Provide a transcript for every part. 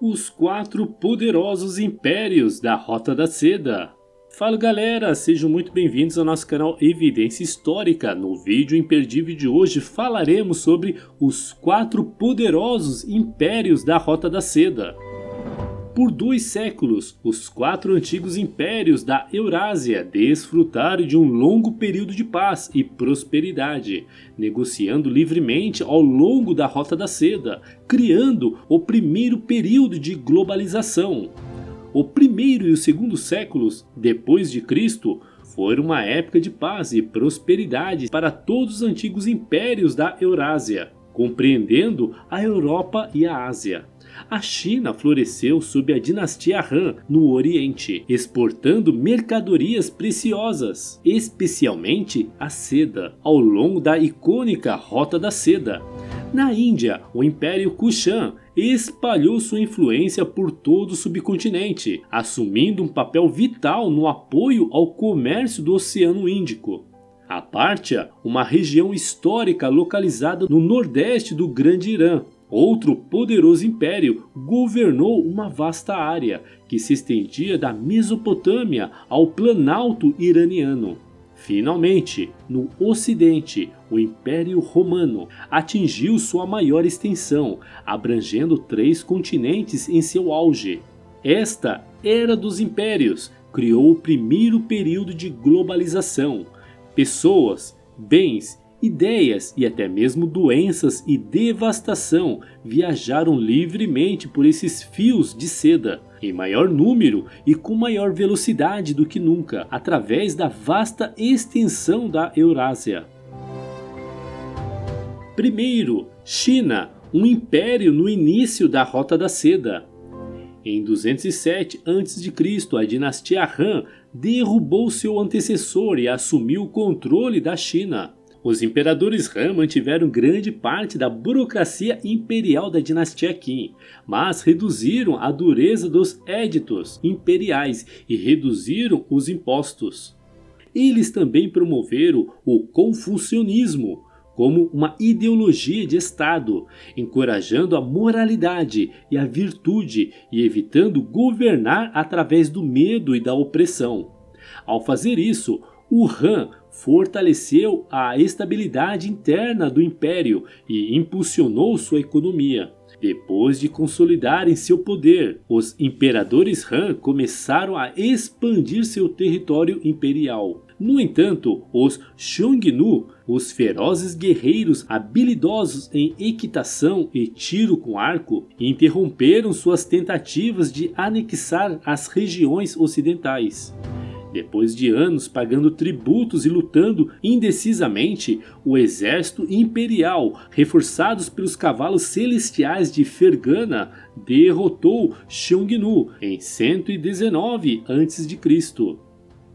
Os quatro poderosos impérios da Rota da Seda. Fala galera, sejam muito bem-vindos ao nosso canal Evidência Histórica. No vídeo imperdível de hoje falaremos sobre os quatro poderosos impérios da Rota da Seda. Por 2 séculos, os 4 antigos impérios da Eurásia desfrutaram de um longo período de paz e prosperidade, negociando livremente ao longo da Rota da Seda, criando o primeiro período de globalização. O primeiro e o segundo séculos depois de Cristo foram uma época de paz e prosperidade para todos os antigos impérios da Eurásia, compreendendo a Europa e a Ásia. A China floresceu sob a dinastia Han no Oriente, exportando mercadorias preciosas, especialmente a seda, ao longo da icônica Rota da Seda. Na Índia, o Império Kushan espalhou sua influência por todo o subcontinente, assumindo um papel vital no apoio ao comércio do Oceano Índico. A Pártia, uma região histórica localizada no nordeste do Grande Irã, outro poderoso império, governou uma vasta área que se estendia da Mesopotâmia ao Planalto iraniano. Finalmente, no ocidente, o Império Romano atingiu sua maior extensão, abrangendo 3 continentes em seu auge. Esta Era dos Impérios criou o primeiro período de globalização. Pessoas, bens, ideias e até mesmo doenças e devastação viajaram livremente por esses fios de seda, em maior número e com maior velocidade do que nunca, através da vasta extensão da Eurásia. Primeiro, China, um império no início da Rota da Seda. Em 207 a.C., a dinastia Han derrubou seu antecessor e assumiu o controle da China. Os imperadores Han mantiveram grande parte da burocracia imperial da dinastia Qin, mas reduziram a dureza dos éditos imperiais e reduziram os impostos. Eles também promoveram o confucionismo como uma ideologia de Estado, encorajando a moralidade e a virtude e evitando governar através do medo e da opressão. Ao fazer isso, o Han fortaleceu a estabilidade interna do império e impulsionou sua economia. Depois de consolidarem seu poder, os imperadores Han começaram a expandir seu território imperial. No entanto, os Xiongnu, os ferozes guerreiros habilidosos em equitação e tiro com arco, interromperam suas tentativas de anexar as regiões ocidentais. Depois de anos pagando tributos e lutando indecisamente, o exército imperial, reforçados pelos cavalos celestiais de Fergana, derrotou Xiongnu em 119 a.C.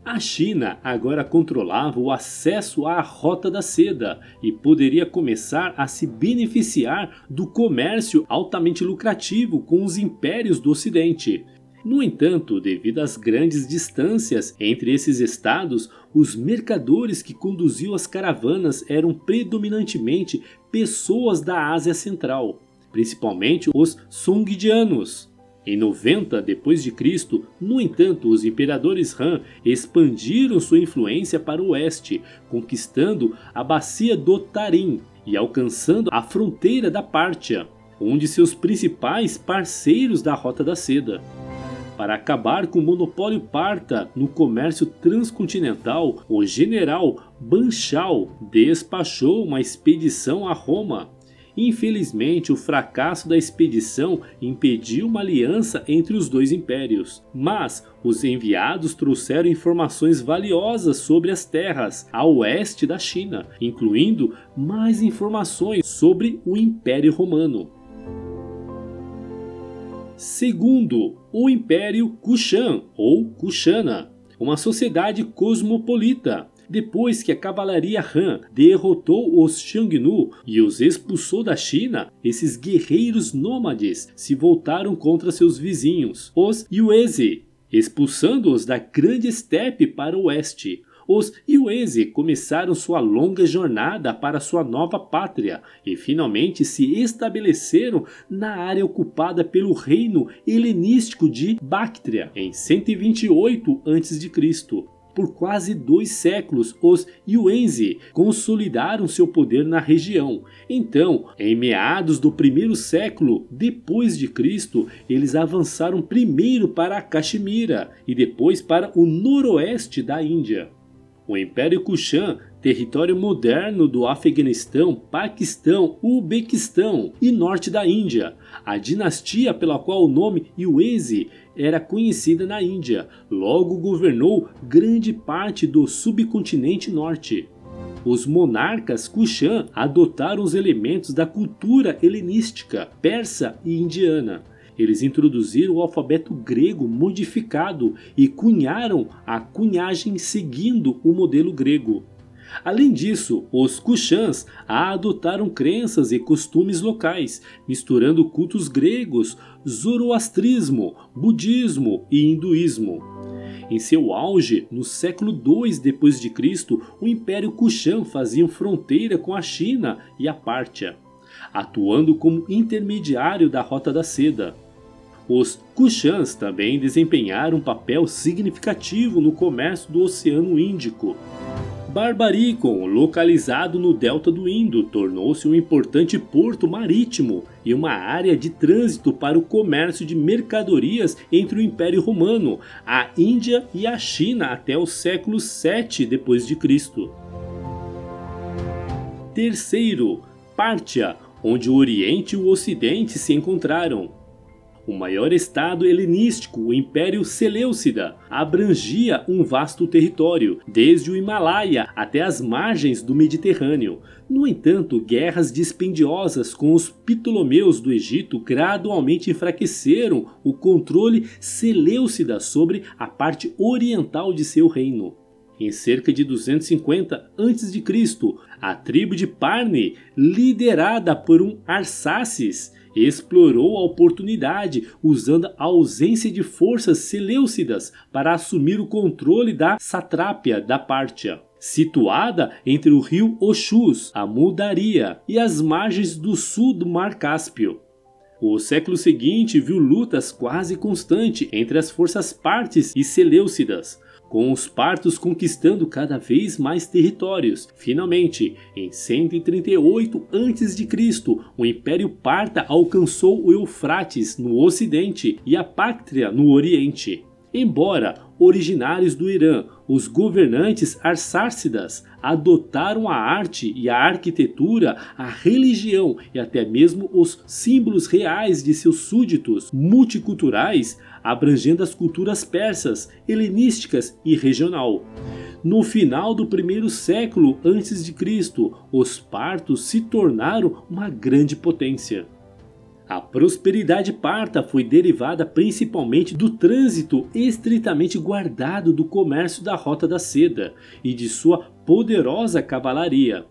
A China agora controlava o acesso à Rota da Seda e poderia começar a se beneficiar do comércio altamente lucrativo com os impérios do Ocidente. No entanto, devido às grandes distâncias entre esses estados, os mercadores que conduziam as caravanas eram predominantemente pessoas da Ásia Central, principalmente os Songdianos. Em 90 d.C., no entanto, os imperadores Han expandiram sua influência para o oeste, conquistando a bacia do Tarim e alcançando a fronteira da Pártia, um de seus principais parceiros da Rota da Seda. Para acabar com o monopólio parta no comércio transcontinental, o general Ban Chao despachou uma expedição a Roma. Infelizmente, o fracasso da expedição impediu uma aliança entre os 2 impérios, mas os enviados trouxeram informações valiosas sobre as terras a oeste da China, incluindo mais informações sobre o Império Romano. Segundo, o Império Kushan ou Kushana, uma sociedade cosmopolita. Depois que a cavalaria Han derrotou os Xiongnu e os expulsou da China, esses guerreiros nômades se voltaram contra seus vizinhos, os Yuezhi, expulsando-os da grande estepe para o oeste. Os Yuezhi começaram sua longa jornada para sua nova pátria e finalmente se estabeleceram na área ocupada pelo reino helenístico de Bactria em 128 a.C. Por quase 2 séculos, os Yuezhi consolidaram seu poder na região. Então, em meados do 1º século depois de Cristo, eles avançaram primeiro para a Caxemira e depois para o noroeste da Índia. O Império Kushã, território moderno do Afeganistão, Paquistão, Uzbequistão e norte da Índia. A dinastia pela qual o nome Yuezhi era conhecida na Índia, logo governou grande parte do subcontinente norte. Os monarcas Kushã adotaram os elementos da cultura helenística, persa e indiana. Eles introduziram o alfabeto grego modificado e cunharam a cunhagem seguindo o modelo grego. Além disso, os Kushãs adotaram crenças e costumes locais, misturando cultos gregos, zoroastrismo, budismo e hinduísmo. Em seu auge, no século II d.C., o Império Kushã fazia fronteira com a China e a Pártia, atuando como intermediário da Rota da Seda. Os Kushãs também desempenharam um papel significativo no comércio do Oceano Índico. Barbaricon, localizado no delta do Indo, tornou-se um importante porto marítimo e uma área de trânsito para o comércio de mercadorias entre o Império Romano, a Índia e a China até o século VII d.C. Terceiro, Pártia, onde o Oriente e o Ocidente se encontraram. O maior estado helenístico, o Império Seleucida, abrangia um vasto território, desde o Himalaia até as margens do Mediterrâneo. No entanto, guerras dispendiosas com os Ptolomeus do Egito gradualmente enfraqueceram o controle seleucida sobre a parte oriental de seu reino. Em cerca de 250 a.C., a tribo de Parne, liderada por um Arsaces, explorou a oportunidade usando a ausência de forças seleucidas para assumir o controle da satrápia da Pártia, situada entre o rio Oxus, a Muldaria e as margens do sul do Mar Cáspio. O século seguinte viu lutas quase constantes entre as forças partes e seleucidas, com os partos conquistando cada vez mais territórios. Finalmente, em 138 a.C., o Império Parta alcançou o Eufrates no ocidente e a Bactria no oriente. Embora originários do Irã, os governantes arsárcidas adotaram a arte e a arquitetura, a religião e até mesmo os símbolos reais de seus súditos multiculturais, abrangendo as culturas persas, helenísticas e regional. No final do 1º século a.C., os partos se tornaram uma grande potência. A prosperidade parta foi derivada principalmente do trânsito estritamente guardado do comércio da Rota da Seda e de sua poderosa cavalaria.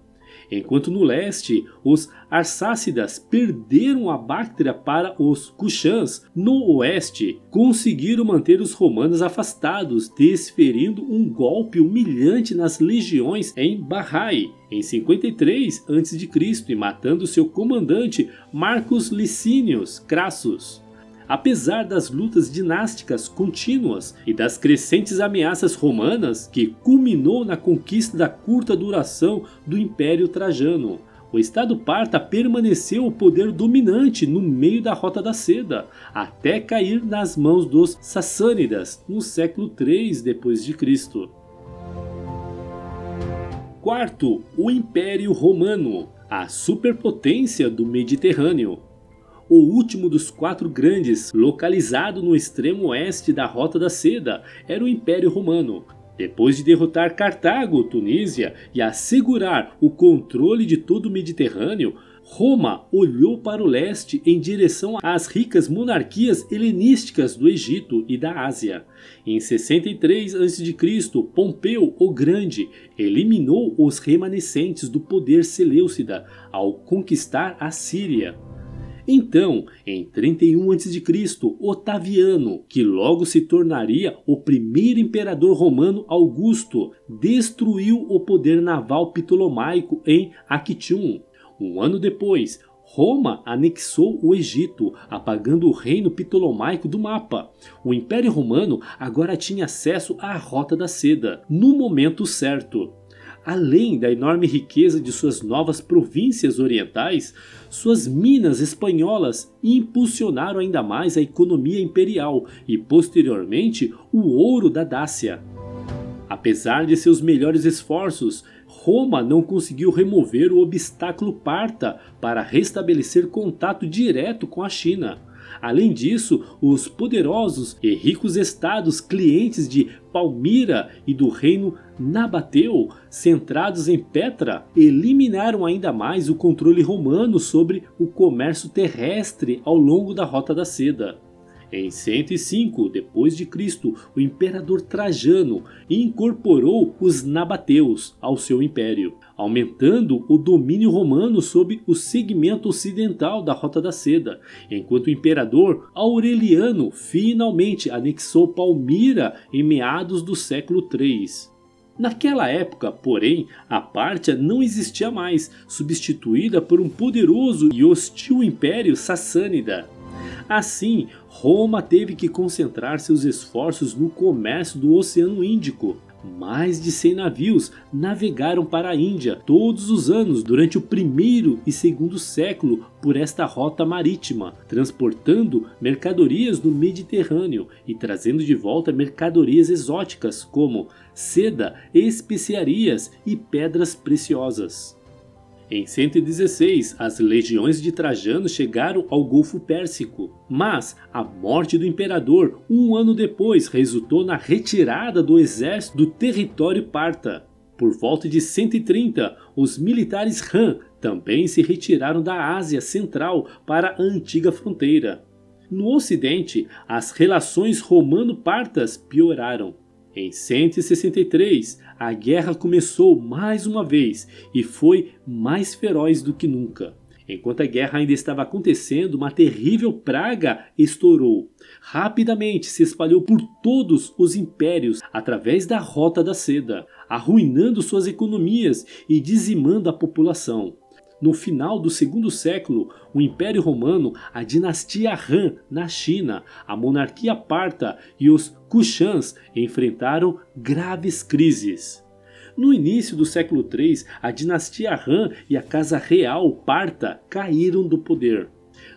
Enquanto no leste, os Arsácidas perderam a Bactria para os Kushãs, no oeste, conseguiram manter os romanos afastados, desferindo um golpe humilhante nas legiões em Barrai, em 53 a.C. e matando seu comandante Marcus Licinius Crassus. Apesar das lutas dinásticas contínuas e das crescentes ameaças romanas, que culminou na conquista da curta duração do Império Trajano, o Estado Parta permaneceu o poder dominante no meio da Rota da Seda, até cair nas mãos dos Sassânidas no século III d.C. Quarto, o Império Romano, a superpotência do Mediterrâneo. O último dos 4 grandes, localizado no extremo oeste da Rota da Seda, era o Império Romano. Depois de derrotar Cartago, Tunísia e assegurar o controle de todo o Mediterrâneo, Roma olhou para o leste em direção às ricas monarquias helenísticas do Egito e da Ásia. Em 63 a.C., Pompeu o Grande eliminou os remanescentes do poder seleucida ao conquistar a Síria. Então, em 31 a.C., Otaviano, que logo se tornaria o primeiro imperador romano Augusto, destruiu o poder naval ptolomaico em Actium. Um ano depois, Roma anexou o Egito, apagando o reino ptolomaico do mapa. O Império Romano agora tinha acesso à Rota da Seda, no momento certo. Além da enorme riqueza de suas novas províncias orientais, suas minas espanholas impulsionaram ainda mais a economia imperial e, posteriormente, o ouro da Dácia. Apesar de seus melhores esforços, Roma não conseguiu remover o obstáculo parta para restabelecer contato direto com a China. Além disso, os poderosos e ricos estados clientes de Palmira e do reino Nabateu, centrados em Petra, eliminaram ainda mais o controle romano sobre o comércio terrestre ao longo da Rota da Seda. Em 105 d.C., o imperador Trajano incorporou os nabateus ao seu império, aumentando o domínio romano sobre o segmento ocidental da Rota da Seda, enquanto o imperador Aureliano finalmente anexou Palmira em meados do século III. Naquela época, porém, a Pártia não existia mais, substituída por um poderoso e hostil império sassânida. Assim, Roma teve que concentrar seus esforços no comércio do Oceano Índico. Mais de 100 navios navegaram para a Índia todos os anos durante o primeiro e segundo século por esta rota marítima, transportando mercadorias no Mediterrâneo e trazendo de volta mercadorias exóticas como seda, especiarias e pedras preciosas. Em 116, as legiões de Trajano chegaram ao Golfo Pérsico, mas a morte do imperador um ano depois resultou na retirada do exército do território parta. Por volta de 130, os militares Han também se retiraram da Ásia Central para a antiga fronteira. No Ocidente, as relações romano-partas pioraram. Em 163, a guerra começou mais uma vez e foi mais feroz do que nunca. Enquanto a guerra ainda estava acontecendo, uma terrível praga estourou. Rapidamente se espalhou por todos os impérios através da Rota da Seda, arruinando suas economias e dizimando a população. No final do segundo século, o Império Romano, a dinastia Han na China, a monarquia parta e os Kushans enfrentaram graves crises. No início do século III, a dinastia Han e a Casa Real Parta caíram do poder.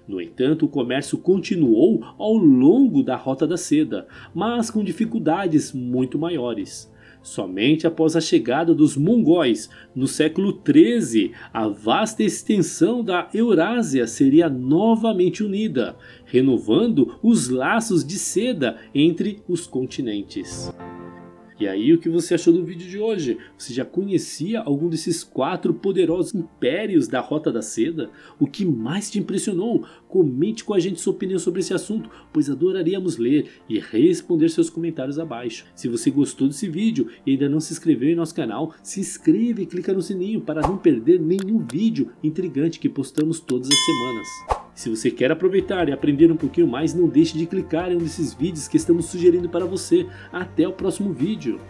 No entanto, o comércio continuou ao longo da Rota da Seda, mas com dificuldades muito maiores. Somente após a chegada dos mongóis, no século XIII, a vasta extensão da Eurásia seria novamente unida, renovando os laços de seda entre os continentes. E aí, o que você achou do vídeo de hoje? Você já conhecia algum desses 4 poderosos impérios da Rota da Seda? O que mais te impressionou? Comente com a gente sua opinião sobre esse assunto, pois adoraríamos ler e responder seus comentários abaixo. Se você gostou desse vídeo e ainda não se inscreveu em nosso canal, se inscreva e clica no sininho para não perder nenhum vídeo intrigante que postamos todas as semanas. Se você quer aproveitar e aprender um pouquinho mais, não deixe de clicar em um desses vídeos que estamos sugerindo para você. Até o próximo vídeo!